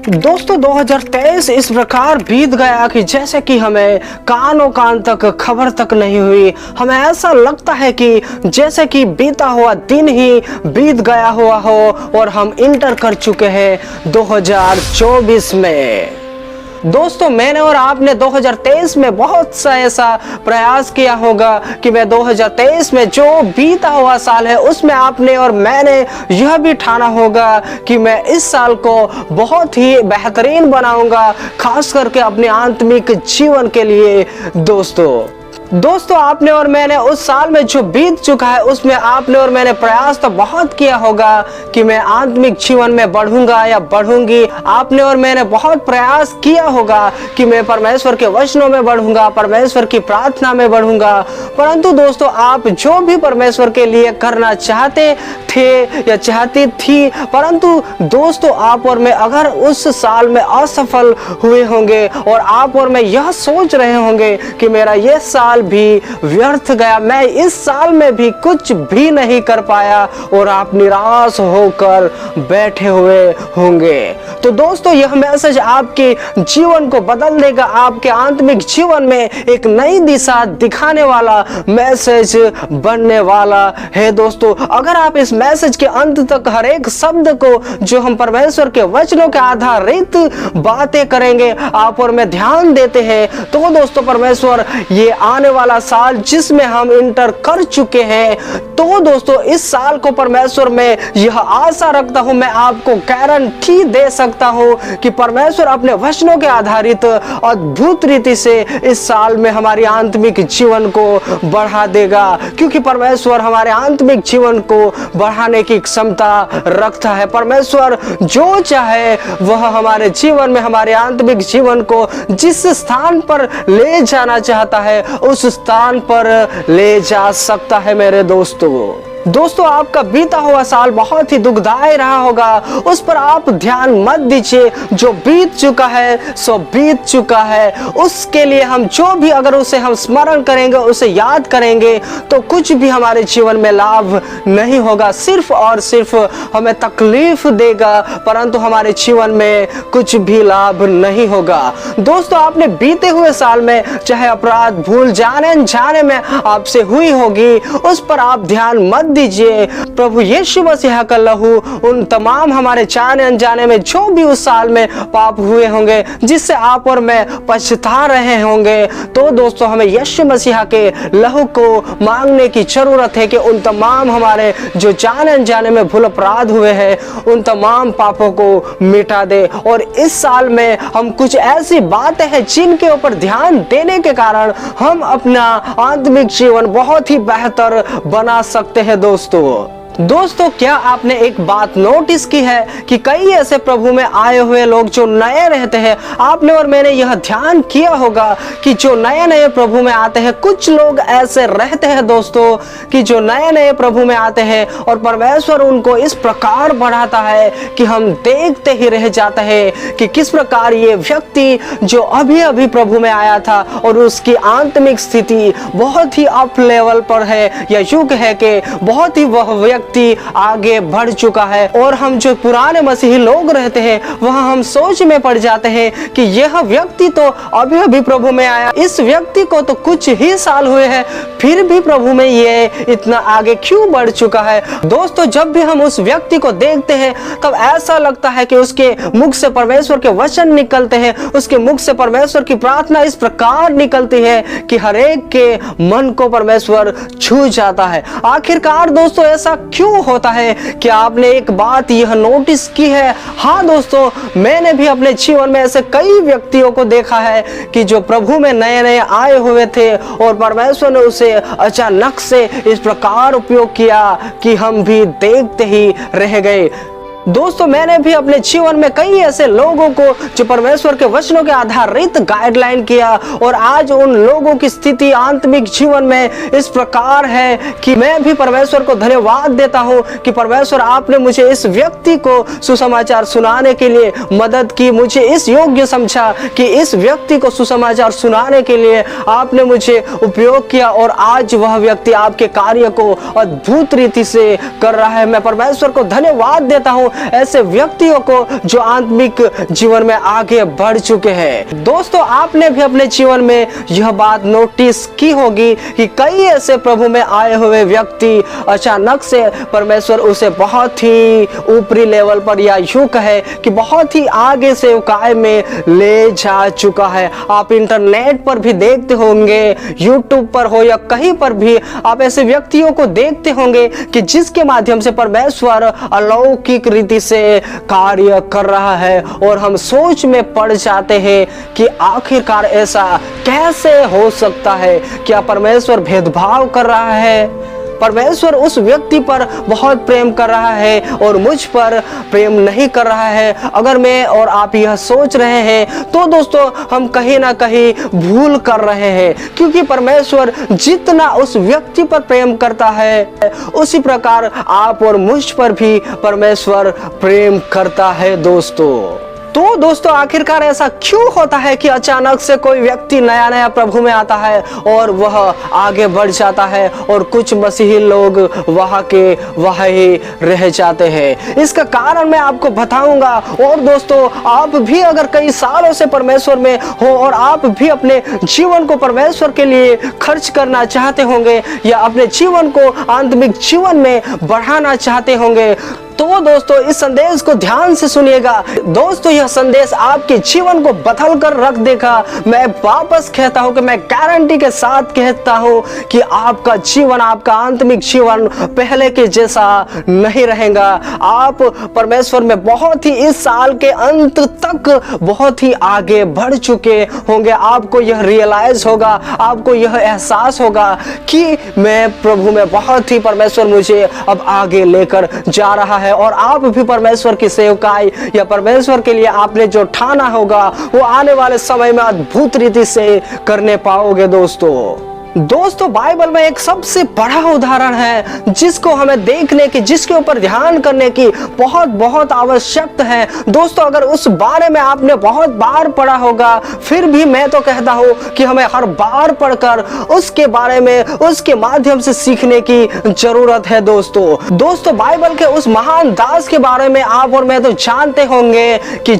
दोस्तों 2023 इस प्रकार बीत गया कि जैसे कि हमें कानों कान तक खबर तक नहीं हुई। हमें ऐसा लगता है कि जैसे कि बीता हुआ दिन ही बीत गया हुआ हो और हम इंटर कर चुके हैं 2024 में। दोस्तों मैंने और आपने 2023 में बहुत सा ऐसा प्रयास किया होगा कि मैं 2023 में जो बीता हुआ साल है उसमें आपने और मैंने यह भी ठाना होगा कि मैं इस साल को बहुत ही बेहतरीन बनाऊंगा, खास करके अपने आत्मिक जीवन के लिए। दोस्तों आपने और मैंने उस साल में जो बीत चुका है उसमें आपने और मैंने प्रयास तो बहुत किया होगा कि मैं आत्मिक जीवन में बढ़ूंगा या बढ़ूंगी। आपने और मैंने बहुत प्रयास किया होगा कि मैं परमेश्वर के वचनों में बढ़ूंगा, परमेश्वर की प्रार्थना में बढ़ूंगा। परंतु दोस्तों आप जो भी परमेश्वर के लिए करना चाहते थे या चाहती थी, परंतु दोस्तों आप और मैं अगर उस साल में असफल हुए होंगे और आप और मैं यह सोच रहे होंगे कि मेरा यह साल भी व्यर्थ गया, मैं इस साल में भी कुछ भी नहीं कर पाया, और आप निराश होकर बैठे हुए होंगे, तो दोस्तों यह मैसेज आपके जीवन को बदल देगा। आपके आत्मिक जीवन में एक नई दिशा दिखाने वाला मैसेज बनने वाला है। दोस्तों अगर आप इस मैसेज के अंत तक हर एक शब्द को जो हम परमेश्वर के वचनों के आधारित बातें करेंगे आप और मैं ध्यान देते हैं, तो दोस्तों परमेश्वर ये आने वाला साल जिसमें हम इंटर कर चुके हैं, तो दोस्तों इस साल को परमेश्वर में यह आशा रखता हूं, मैं आपको गारंटी दे सकता हूं कि परमेश्वर अपने वचनों के आधारित अद्भुत रीति से इस साल में हमारी आत्मिक जीवन को बढ़ा देगा, क्योंकि परमेश्वर हमारे आत्मिक जीवन को बढ़ाने की क्षमता रखता है। परमेश्वर जो चाहे वह हमारे जीवन में हमारे आत्मिक जीवन को जिस स्थान पर ले जाना चाहता है उस स्थान पर ले जा सकता है। मेरे दोस्तों आपका बीता हुआ साल बहुत ही दुखदायी रहा होगा, उस पर आप ध्यान मत दीजिए। जो बीत चुका है सो बीत चुका है, उसके लिए हम जो भी अगर उसे हम स्मरण करेंगे, उसे याद करेंगे, तो कुछ भी हमारे जीवन में लाभ नहीं होगा, सिर्फ और सिर्फ हमें तकलीफ देगा, परंतु हमारे जीवन में कुछ भी लाभ नहीं होगा। दोस्तों आपने बीते हुए साल में चाहे अपराध भूल जाने में आपसे हुई होगी, उस पर आप ध्यान मत दीजिए। प्रभु यीशु मसीह का लहू उन तमाम हमारे जाने अनजाने में जो भी उस साल में पाप हुए होंगे जिससे आप और मैं पछता रहे होंगे, तो दोस्तों हमें यीशु मसीह के लहू को मांगने की जरूरत है कि उन तमाम हमारे जो जाने अनजाने में भूल अपराध हुए हैं उन तमाम पापों को मिटा दे। और इस साल में हम कुछ ऐसी बातें हैं जिनके ऊपर ध्यान देने के कारण हम अपना आत्मिक जीवन बहुत ही बेहतर बना सकते हैं। दोस्तों क्या आपने एक बात नोटिस की है कि कई ऐसे प्रभु में आए हुए लोग जो नए रहते हैं, आपने और मैंने यह ध्यान किया होगा कि जो नए प्रभु में आते हैं, कुछ लोग ऐसे रहते हैं दोस्तों कि जो नए प्रभु में आते हैं और परमेश्वर उनको इस प्रकार बढ़ाता है कि हम देखते ही रह जाते हैं कि किस प्रकार ये व्यक्ति जो अभी प्रभु में आया था और उसकी आत्मिक स्थिति बहुत ही अप लेवल पर है, या युग है कि बहुत ही वह व्यक्ति आगे बढ़ चुका है, और हम जो पुराने मसीही लोग रहते हैं वह हम सोच में पड़ जाते हैं कि यह व्यक्ति तो अभी प्रभु में आया, इस व्यक्ति को तो कुछ ही साल हुए हैं, फिर भी प्रभु में ये इतना आगे क्यों बढ़ चुका है। दोस्तों जब भी हम उस व्यक्ति को देखते हैं तब ऐसा लगता है कि उसके मुख से परमेश्वर के वचन निकलते हैं, उसके मुख से परमेश्वर की प्रार्थना इस प्रकार निकलती है कि हर एक के मन को परमेश्वर छू जाता है। आखिरकार दोस्तों ऐसा क्यों होता है? क्या आपने एक बात यह नोटिस की है? हाँ दोस्तों मैंने भी अपने जीवन में ऐसे कई व्यक्तियों को देखा है कि जो प्रभु में नए आए हुए थे और परमेश्वर ने उसे अचानक से इस प्रकार उपयोग किया कि हम भी देखते ही रह गए। दोस्तों मैंने भी अपने जीवन में कई ऐसे लोगों को जो परमेश्वर के वचनों के आधारित गाइडलाइन किया, और आज उन लोगों की स्थिति आत्मिक जीवन में इस प्रकार है कि मैं भी परमेश्वर को धन्यवाद देता हूं कि परमेश्वर आपने मुझे इस व्यक्ति को सुसमाचार सुनाने के लिए मदद की, मुझे इस योग्य समझा कि इस व्यक्ति को सुसमाचार सुनाने के लिए आपने मुझे उपयोग किया, और आज वह व्यक्ति आपके कार्य को अद्भुत रीति से कर रहा है। मैं परमेश्वर को धन्यवाद देता हूं ऐसे व्यक्तियों को जो आत्मिक जीवन में आगे बढ़ चुके हैं। दोस्तों, आपने भी अपने जीवन में यह बात नोटिस की होगी कि कई ऐसे प्रभु में आए हुए व्यक्ति अचानक से परमेश्वर उसे बहुत ही ऊपरी लेवल पर या यूं कहे कि बहुत ही आगे सेवकाई में ले जा चुका है। आप इंटरनेट पर भी देखते होंगे, यूट्यूब पर हो या कहीं पर भी आप ऐसे व्यक्तियों को देखते होंगे कि जिसके माध्यम से परमेश्वर अलौकिक रीति से कार्य कर रहा है और हम सोच में पड़ जाते हैं कि आखिरकार ऐसा कैसे हो सकता है। क्या परमेश्वर भेदभाव कर रहा है? परमेश्वर उस व्यक्ति पर बहुत प्रेम कर रहा है और मुझ पर प्रेम नहीं कर रहा है? अगर मैं और आप यह सोच रहे हैं तो दोस्तों हम कहीं ना कहीं भूल कर रहे हैं, क्योंकि परमेश्वर जितना उस व्यक्ति पर प्रेम करता है उसी प्रकार आप और मुझ पर भी परमेश्वर प्रेम करता है दोस्तों। तो दोस्तों, आखिरकार ऐसा क्यों होता है कि अचानक से कोई व्यक्ति नया नया प्रभु में आता है और वह आगे बढ़ जाता है और कुछ मसीही लोग वहां के वहां ही रह जाते हैं? इसका कारण मैं आपको बताऊंगा। और दोस्तों, आप भी अगर कई सालों से परमेश्वर में हो और आप भी अपने जीवन को परमेश्वर के लिए खर्च करना चाहते होंगे या अपने जीवन को आत्मिक जीवन में बढ़ाना चाहते होंगे, तो दोस्तों इस संदेश को ध्यान से सुनिएगा। दोस्तों, यह संदेश आपके जीवन को बदल कर रख देगा। मैं वापस कहता हूं कि मैं गारंटी के साथ कहता हूं कि आपका जीवन, आपका आत्मिक जीवन पहले के जैसा नहीं रहेगा। आप परमेश्वर में बहुत ही इस साल के अंत तक बहुत ही आगे बढ़ चुके होंगे। आपको यह रियलाइज होगा, आपको यह एहसास होगा कि मैं प्रभु में बहुत ही, परमेश्वर मुझे अब आगे लेकर जा रहा है और आप भी परमेश्वर की सेवकाई या परमेश्वर के लिए आपने जो ठाना होगा वो आने वाले समय में अद्भुत रीति से करने पाओगे दोस्तों, बाइबल में एक सबसे बड़ा उदाहरण है जिसको हमें देखने की, जिसके ऊपर ध्यान करने की बहुत बहुत आवश्यकता है। दोस्तों, अगर उस बारे में आपने बहुत बार पढ़ा होगा, फिर भी मैं तो कहता हूँ कि हमें हर बार पढ़कर उसके बारे में, उसके माध्यम से सीखने की जरूरत है दोस्तों, बाइबल के उस महान दास के बारे में आप और मैं तो जानते होंगे कि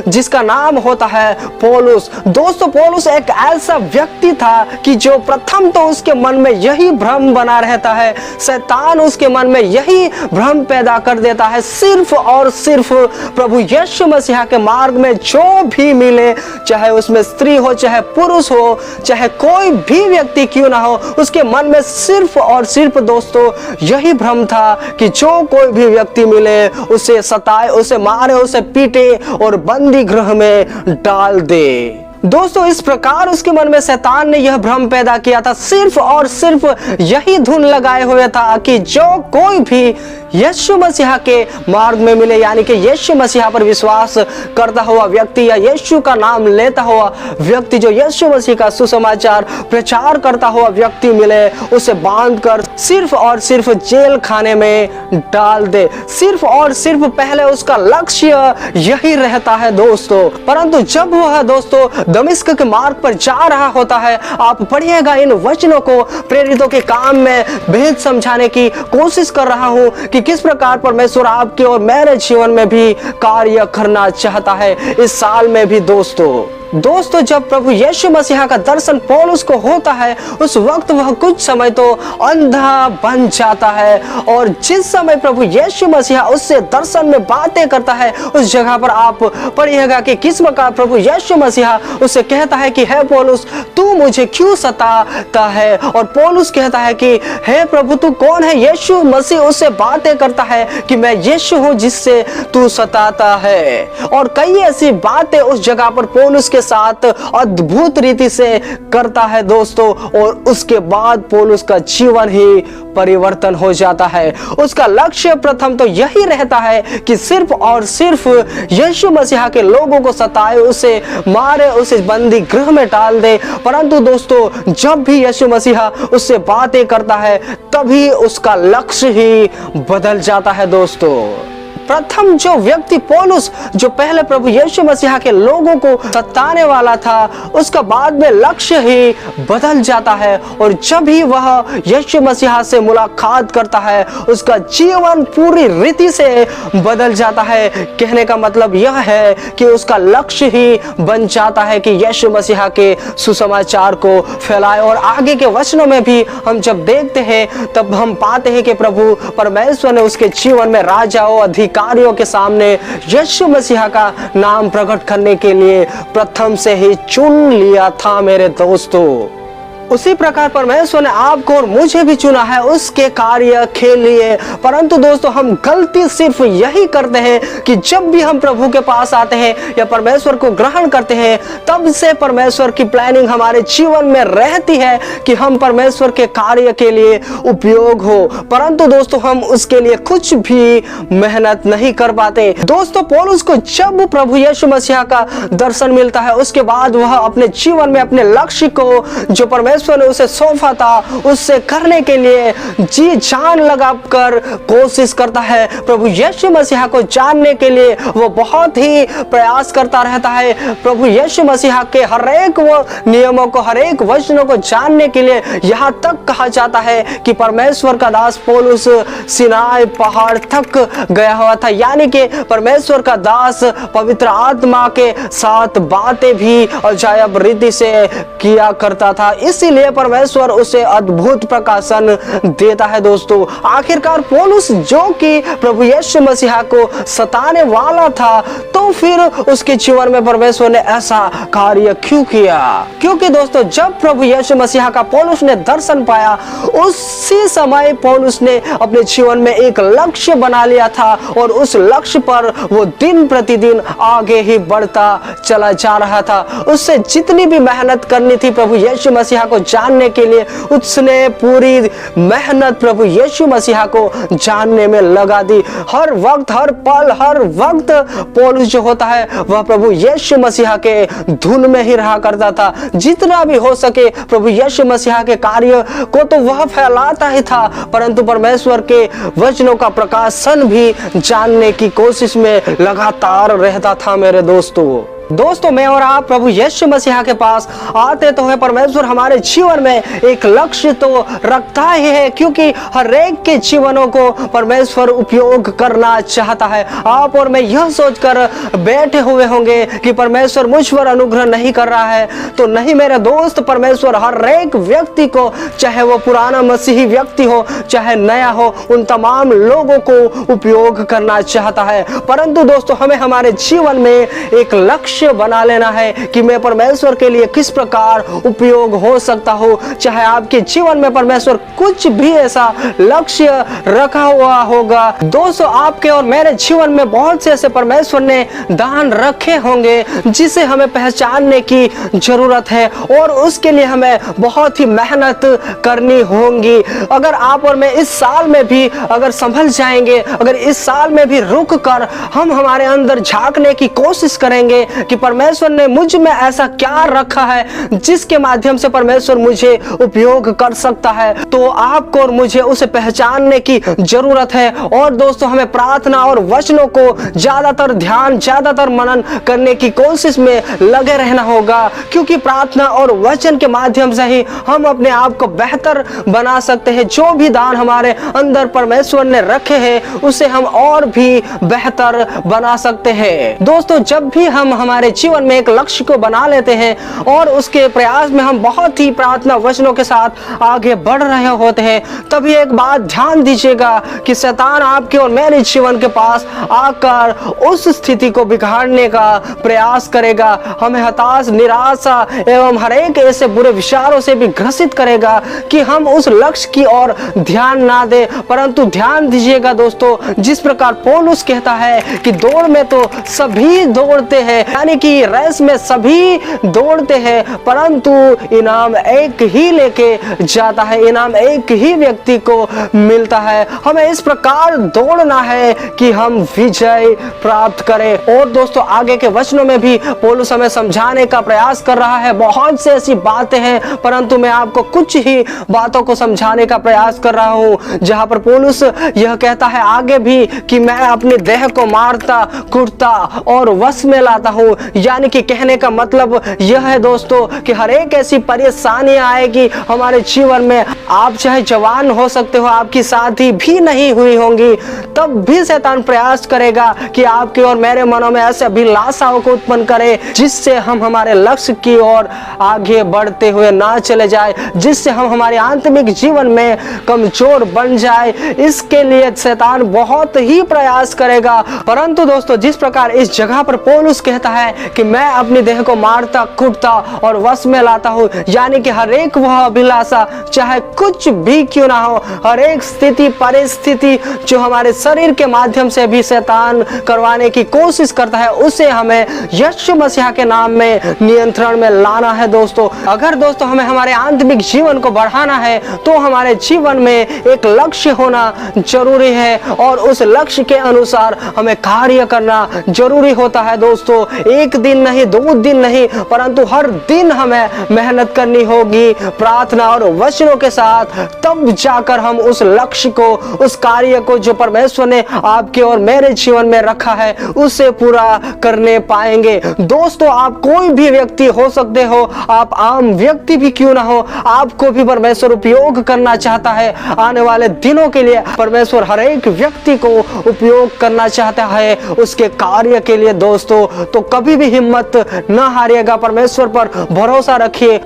जिसका नाम होता है पौलुस। दोस्तों, पौलुस एक ऐसा व्यक्ति था कि जो प्रथम तो उसके मन में यही भ्रम बना रहता है, शैतान उसके मन में यही भ्रम पैदा कर देता है, सिर्फ और सिर्फ प्रभु यीशु मसीह के मार्ग में जो भी मिले, चाहे उसमें स्त्री हो, चाहे पुरुष हो, चाहे कोई भी व्यक्ति क्यों ना हो, उसके मन में सिर्फ और सिर्फ दोस्तों यही भ्रम था कि जो कोई भी व्यक्ति मिले उसे सताए, उसे मारे, उसे पीटे और बंदी गृह में डाल दे। दोस्तों, इस प्रकार उसके मन में शैतान ने यह भ्रम पैदा किया था, सिर्फ और सिर्फ यही धुन लगाए हुए था कि जो कोई भी यीशु मसीह के मार्ग में मिले, यानी कि यीशु मसीह पर विश्वास करता हुआ व्यक्ति या यीशु का नाम लेता हुआ व्यक्ति, जो यीशु मसीह का सुसमाचार प्रचार करता हुआ व्यक्ति मिले, उसे बांधकर सिर्फ और सिर्फ जेल खाने में डाल दे। सिर्फ और सिर्फ पहले उसका लक्ष्य यही रहता है दोस्तों। परंतु जब वह दोस्तों दमिश्क के मार्ग पर जा रहा होता है, आप पढ़िएगा इन वचनों को, प्रेरितों के काम में भेद समझाने की कोशिश कर रहा हूं कि किस प्रकार परमेश्वर आपके और मेरे जीवन में भी कार्य करना चाहता है इस साल में भी दोस्तों, जब प्रभु यीशु मसीह का दर्शन पौलुस को होता है, उस वक्त वह कुछ समय तो अंधा बन जाता है और जिस समय प्रभु यीशु मसीह उससे दर्शन में बातें करता है, उस जगह पर आप पढ़िएगा कि किस प्रकार प्रभु यीशु मसीह उससे कहता है कि हे पौलुस, तू मुझे क्यों सताता है? और पौलुस कहता है कि हे प्रभु, तू कौन है? यीशु मसीह उससे बातें करता है कि मैं यीशु हूँ जिससे तू सताता है। और कई ऐसी बातें उस जगह पर पौलुस के साथ अद्भुत रीति से करता है दोस्तों, और उसके बाद पौलुस का जीवन ही परिवर्तन हो जाता है। उसका लक्ष्य प्रथम तो यही रहता है कि सिर्फ और सिर्फ यीशु मसीह के लोगों को सताए, उसे मारे, उसे बंदी गृह में डाल दे। परंतु दोस्तों, जब भी यीशु मसीह उससे बातें करता है, तभी उसका लक्ष्य ही बदल जाता है दोस्तों। प्रथम जो व्यक्ति पौलुस जो पहले प्रभु यीशु मसीह के लोगों को सताने वाला था, उसका बाद में लक्ष्य ही बदल जाता है और जब भी वह यीशु मसीह से मुलाकात करता है उसका जीवन पूरी रीति से बदल जाता है। कहने का मतलब यह है कि उसका लक्ष्य ही बन जाता है कि यीशु मसीह के सुसमाचार को फैलाए। और आगे के वचनों में भी हम जब देखते हैं तब हम पाते हैं कि प्रभु परमेश्वर ने उसके जीवन में राजाओं अधिकारियों के सामने यीशु मसीह का नाम प्रकट करने के लिए प्रथम से ही चुन लिया था। मेरे दोस्तों, उसी प्रकार परमेश्वर ने आपको और मुझे भी चुना है उसके कार्य के लिए। परंतु दोस्तों, हम गलती सिर्फ यही करते हैं कि जब भी हम प्रभु के पास आते हैं या परमेश्वर को ग्रहण करते हैं तब से परमेश्वर की प्लानिंग हमारे जीवन में रहती है कि हम परमेश्वर के कार्य के लिए उपयोग हो, परंतु दोस्तों हम उसके लिए कुछ भी मेहनत नहीं कर पाते। दोस्तों, पौलुस को जब प्रभु यीशु मसीह का दर्शन मिलता है उसके बाद वह अपने जीवन में अपने लक्ष्य को जो परमेश्वर ने उसे सौंपा था उससे करने के लिए जी जान लगाकर कोशिश करता है। प्रभु यीशु मसीह को जानने के लिए वो बहुत ही प्रयास करता रहता है। प्रभु यीशु मसीह के हर एक वो नियमों को, हर एक वचनों को जानने के लिए यहाँ तक कहा जाता है कि परमेश्वर का दास पौलुस सिनाई पहाड़ तक गया हुआ था, यानी कि परमेश्वर का दास पवित्र आत्मा के साथ बातें भी अजायब रीति से किया करता था, इसीलिए परमेश्वर उसे अद्भुत प्रकाशन देता है। दोस्तों, आखिरकार पौलुस जो कि प्रभु यीशु मसीह को सताने वाला था, तो फिर उसके जीवन में परमेश्वर ने ऐसा कार्य क्यों किया? क्योंकि दोस्तों, जब प्रभु यीशु मसीह का पौलुस ने दर्शन पाया उसी समय पौलुस ने अपने जीवन में एक लक्ष्य बना लिया था और उस लक्ष्य पर वो दिन प्रतिदिन आगे ही बढ़ता चला जा रहा था। उससे जितनी भी मेहनत करनी थी प्रभु यीशु मसीह को जानने के लिए, उसने पूरी मेहनत प्रभु यीशु मसीह को जानने में लगा दी। हर वक्त, हर पल, हर वक्त पौलुस जो होता है वह प्रभु यीशु मसीह के धुन में ही रहा करता था। जितना भी हो सके प्रभु यीशु मसीह के कार्य को तो वह फैलाता ही था, परंतु परमेश्वर के वचनों का प्रकाशन भी जानने की कोशिश में लगातार रहता था। मेरे दोस्तों, मैं और आप प्रभु यीशु मसीह के पास आते तो है, परमेश्वर हमारे जीवन में एक लक्ष्य तो रखता ही है, क्योंकि हर एक के जीवनों को परमेश्वर उपयोग करना चाहता है। आप और मैं यह सोचकर बैठे हुए होंगे कि परमेश्वर मुझ पर अनुग्रह नहीं कर रहा है, तो नहीं मेरे दोस्त, परमेश्वर हर एक व्यक्ति को, चाहे वो पुराना मसीही व्यक्ति हो चाहे नया हो, उन तमाम लोगों को उपयोग करना चाहता है। परंतु दोस्तों, हमें हमारे जीवन में एक लक्ष्य बना लेना है कि मैं परमेश्वर के लिए किस प्रकार उपयोग हो सकता हूँ। चाहे आपके जीवन में परमेश्वर कुछ भी ऐसा लक्ष्य रखा हुआ होगा, दोस्तों आपके और मेरे जीवन में बहुत से ऐसे परमेश्वर ने दान रखे होंगे जिसे हमें पहचानने की जरूरत है और उसके लिए हमें बहुत ही मेहनत करनी होगी। अगर आप और मैं इस साल में भी अगर संभल जाएंगे, अगर इस साल में भी रुक कर हम हमारे अंदर झांकने की कोशिश करेंगे कि परमेश्वर ने मुझ में ऐसा क्या रखा है जिसके माध्यम से परमेश्वर मुझे उपयोग कर सकता है, तो आपको और मुझे उसे पहचानने की जरूरत है। और दोस्तों, हमें प्रार्थना और वचनों को ज्यादातर ध्यान, ज्यादातर मनन करने की कोशिश में लगे रहना होगा, क्योंकि प्रार्थना और वचन के माध्यम से ही हम अपने आप को बेहतर बना सकते हैं। जो भी दान हमारे अंदर परमेश्वर ने रखे हैं उसे हम और भी बेहतर बना सकते हैं। दोस्तों, जब भी हम हमारे जीवन में एक लक्ष्य को बना लेते हैं और उसके प्रयास में हम बहुत ही प्रार्थना वचनों के साथ आगे बढ़ रहे होते हैं, तभी एक बात ध्यान दीजिएगा कि शैतान आपके और मेरे जीवन के पास आकर उस स्थिति को बिगाड़ने का प्रयास करेगा, हमें हताश, निराशा एवं हर एक ऐसे बुरे विचारों से भी ग्रसित करेगा कि हम उस लक्ष्य की ओर ध्यान ना दे। परंतु ध्यान दीजिएगा दोस्तों, जिस प्रकार पौलुस कहता है कि दौड़ में तो सभी दौड़ते हैं, यानी कि रेस में सभी दौड़ते हैं परंतु इनाम एक ही लेके जाता है, इनाम एक ही व्यक्ति को मिलता है। हमें इस प्रकार दौड़ना है कि हम विजय प्राप्त करें। और दोस्तों आगे के वचनों में भी पौलुस हमें समझाने का प्रयास कर रहा है। बहुत से ऐसी बातें हैं परंतु मैं आपको कुछ ही बातों को समझाने का प्रयास कर रहा हूं जहां पर पौलुस यह कहता है आगे भी कि मैं अपने देह को मारता कुटता और वश में लाता हूं। यानी कि कहने का मतलब यह है दोस्तों कि हर एक ऐसी परेशानियां आएगी हमारे जीवन में, आप चाहे जवान हो सकते हो, आपकी शादी भी नहीं हुई होंगी, तब भी शैतान प्रयास करेगा कि आपके और मेरे मनों में ऐसे अभिलाषाओं को उत्पन्न करे जिससे हम हमारे लक्ष्य की ओर आगे बढ़ते हुए ना चले जाए, जिससे हम हमारे आत्मिक जीवन में कमजोर बन जाए। इसके लिए शैतान बहुत ही प्रयास करेगा। परंतु दोस्तों जिस प्रकार इस जगह पर पौलुस कहता है कि मैं अपनी देह को मारता कुटता और वश में लाता हूं, यानी कि हर एक वह अभिलाषा चाहे कुछ भी क्यों ना हो, हर एक स्थिति परिस्थिति जो हमारे शरीर के माध्यम से भी शैतान करवाने की कोशिश करता है, उसे हमें यीशु मसीह के नाम में नियंत्रण में लाना है। दोस्तों अगर दोस्तों हमें हमारे आत्मिक जीवन को बढ़ाना है तो हमारे जीवन में एक लक्ष्य होना जरूरी है और उस लक्ष्य के अनुसार हमें कार्य करना जरूरी होता है। दोस्तों एक दिन नहीं, 2 दिन नहीं, परंतु हर दिन हमें मेहनत करनी होगी प्रार्थना और वचनों के साथ, तब जाकर हम उस लक्ष्य को, उस कार्य को जो परमेश्वर ने आपके और मेरे जीवन में रखा है उसे पूरा करने पाएंगे। दोस्तों आप कोई भी व्यक्ति हो सकते हो, आप आम व्यक्ति भी क्यों ना हो, आपको भी परमेश्वर उपयोग करना चाहता है। आने वाले दिनों के लिए परमेश्वर हर एक व्यक्ति को उपयोग करना चाहता है उसके कार्य के लिए। दोस्तों तो कभी भी हिम्मत न हारिएगा, परमेश्वर पर भरोसा रखिए।